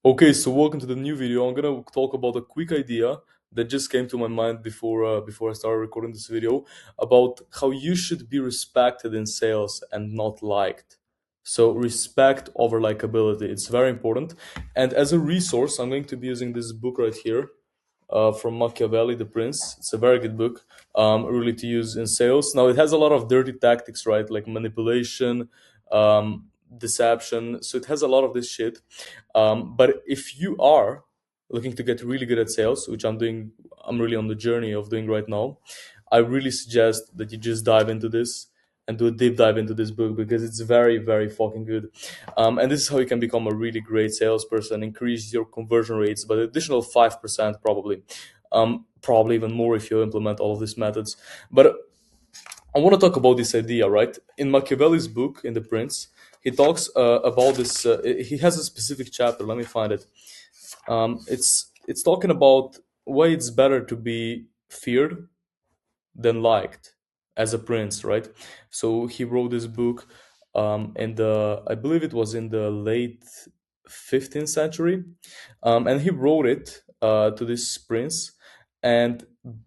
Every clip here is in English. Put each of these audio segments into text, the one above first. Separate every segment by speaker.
Speaker 1: Okay, so welcome to the new video. I'm gonna talk about a quick idea that just came to my mind before I started recording this video about how you should be respected in sales and not liked. So respect over likability, it's very important. And as a resource, I'm going to be using this book right here from Machiavelli, The Prince. It's a very good book, really to use in sales. Now, it has a lot of dirty tactics, right? Like manipulation, deception. So it has a lot of this shit. But if you are looking to get really good at sales, which I'm doing, I'm really on the journey of doing right now, I really suggest that you just dive into this and do a deep dive into this book because it's very, very fucking good. And this is how you can become a really great salesperson, increase your conversion rates by an additional 5% probably. Probably even more if you implement all of these methods. But I want to talk about this idea, right? In Machiavelli's book, in The Prince, he talks about this. He has a specific chapter. Let me find it. It's talking about why it's better to be feared than liked as a prince, right? So he wrote this book in the, I believe it was in the late 15th century, and he wrote it to this prince and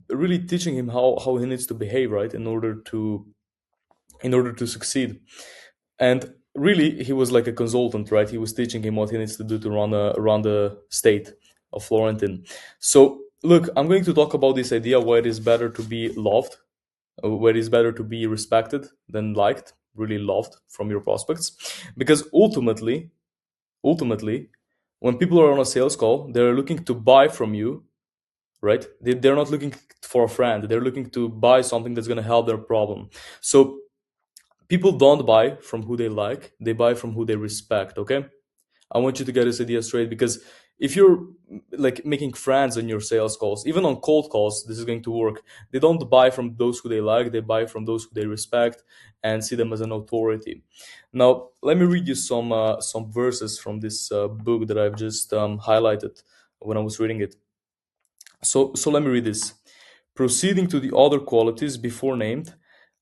Speaker 1: really teaching him how he needs to behave, right, in order to succeed. And really, he was like a consultant, right? He was teaching him what he needs to do to run the state of Florentine. So, look, I'm going to talk about this idea why it is better to be loved, where it is better to be respected than liked, really loved from your prospects, because ultimately, when people are on a sales call, they're looking to buy from you, right? They're not looking for a friend. They're looking to buy something that's going to help their problem. So people don't buy from who they like, they buy from who they respect. Okay, I want you to get this idea straight, because if you're like making friends on your sales calls, even on cold calls, this is going to work. They don't buy from those who they like, they buy from those who they respect and see them as an authority. Now, let me read you some verses from this book that I've just highlighted when I was reading it. So let me read this. Proceeding to the other qualities before named,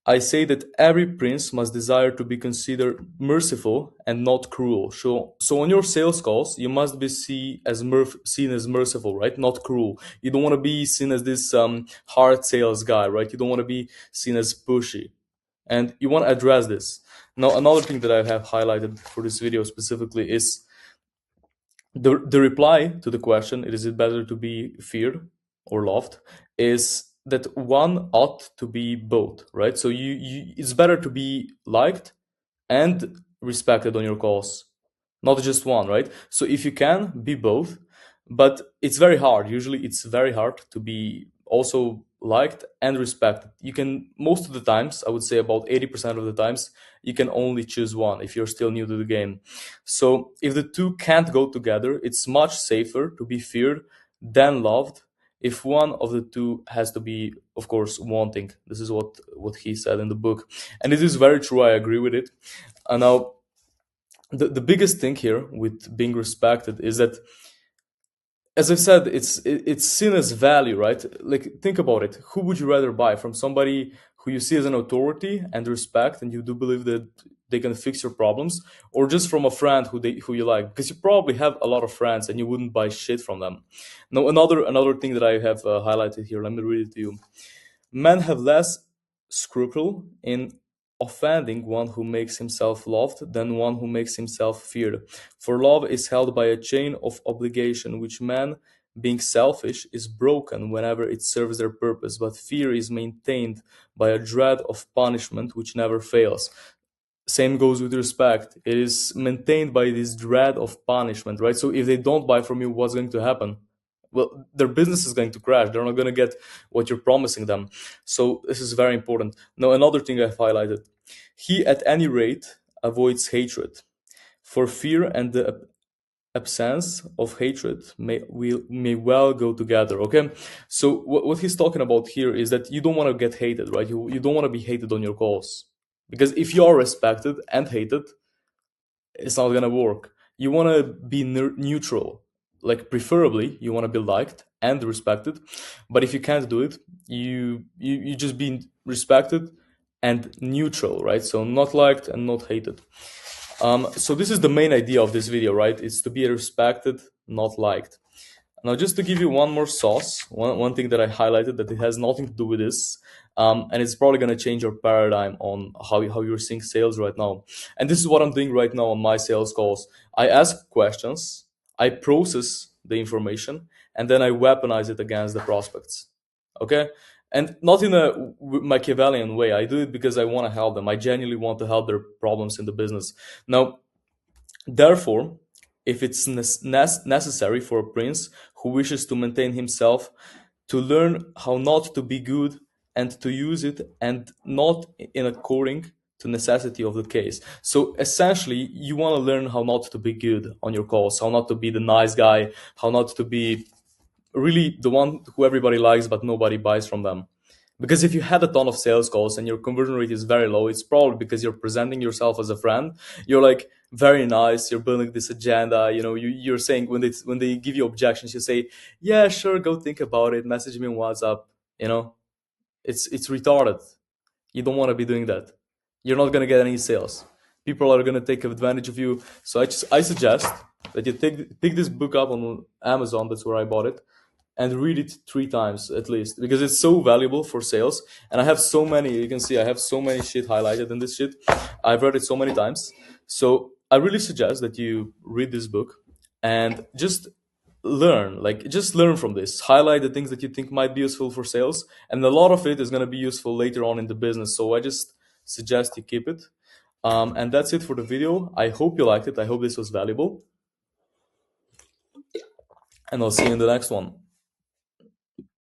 Speaker 1: I say that every prince must desire to be considered merciful and not cruel. So on your sales calls, you must be seen as merciful, right? Not cruel. You don't want to be seen as this hard sales guy, right? You don't want to be seen as pushy. And you want to address this. Now, another thing that I have highlighted for this video specifically is the reply to the question, is it better to be feared or loved, is that one ought to be both, right? So you it's better to be liked and respected on your cause, not just one, right? So if you can be both, but it's very hard. Usually it's very hard to be also liked and respected. You can, most of the times, I would say about 80% of the times, you can only choose one if you're still new to the game. So if the two can't go together, it's much safer to be feared than loved if one of the two has to be, of course, wanting. This is what he said in the book, and it is very true. I agree with it. And now the biggest thing here with being respected is that, as I said, it's seen as value, right? Like, think about it. Who would you rather buy from? Somebody who you see as an authority and respect, and you do believe that they can fix your problems, or just from a friend who you like? Because you probably have a lot of friends, and you wouldn't buy shit from them. Now, another thing that I have highlighted here. Let me read it to you. Men have less scruple in offending one who makes himself loved than one who makes himself feared. For love is held by a chain of obligation, which man, being selfish, is broken whenever it serves their purpose, but fear is maintained by a dread of punishment which never fails. Same goes with respect. It is maintained by this dread of punishment, right? So if they don't buy from you, what's going to happen? Well, their business is going to crash. They're not going to get what you're promising them. So this is very important. Now, another thing I've highlighted: he at any rate avoids hatred, for fear and the absence of hatred may well go together. Okay, so what he's talking about here is that you don't want to get hated, right? You don't want to be hated on your calls, because if you are respected and hated, it's not gonna work. You want to be neutral, like preferably you want to be liked and respected. But if you can't do it, you just be respected and neutral, right? So not liked and not hated. So this is the main idea of this video, right? It's to be respected, not liked. Now, just to give you one more sauce, one thing that I highlighted that it has nothing to do with this, and it's probably going to change your paradigm on how you're seeing sales right now. And this is what I'm doing right now on my sales calls. I ask questions, I process the information, and then I weaponize it against the prospects. Okay? And not in a Machiavellian way. I do it because I want to help them. I genuinely want to help their problems in the business. Now, therefore, if it's necessary for a prince who wishes to maintain himself to learn how not to be good and to use it and not in according to necessity of the case. So essentially, you want to learn how not to be good on your calls, how not to be the nice guy, how not to be really the one who everybody likes but nobody buys from them. Because if you had a ton of sales calls and your conversion rate is very low, it's probably because you're presenting yourself as a friend. You're like very nice. You're building this agenda. You know, you're saying when they give you objections, you say, "Yeah, sure, go think about it. Message me on WhatsApp." You know, it's retarded. You don't want to be doing that. You're not gonna get any sales. People are gonna take advantage of you. So I suggest that you pick this book up on Amazon. That's where I bought it, and read it 3 times at least, because it's so valuable for sales. And I have so many, you can see I have so many shit highlighted in this shit. I've read it so many times. So I really suggest that you read this book and just learn from this. Highlight the things that you think might be useful for sales, and a lot of it is going to be useful later on in the business. So I just suggest you keep it. And that's it for the video. I hope you liked it. I hope this was valuable, and I'll see you in the next one.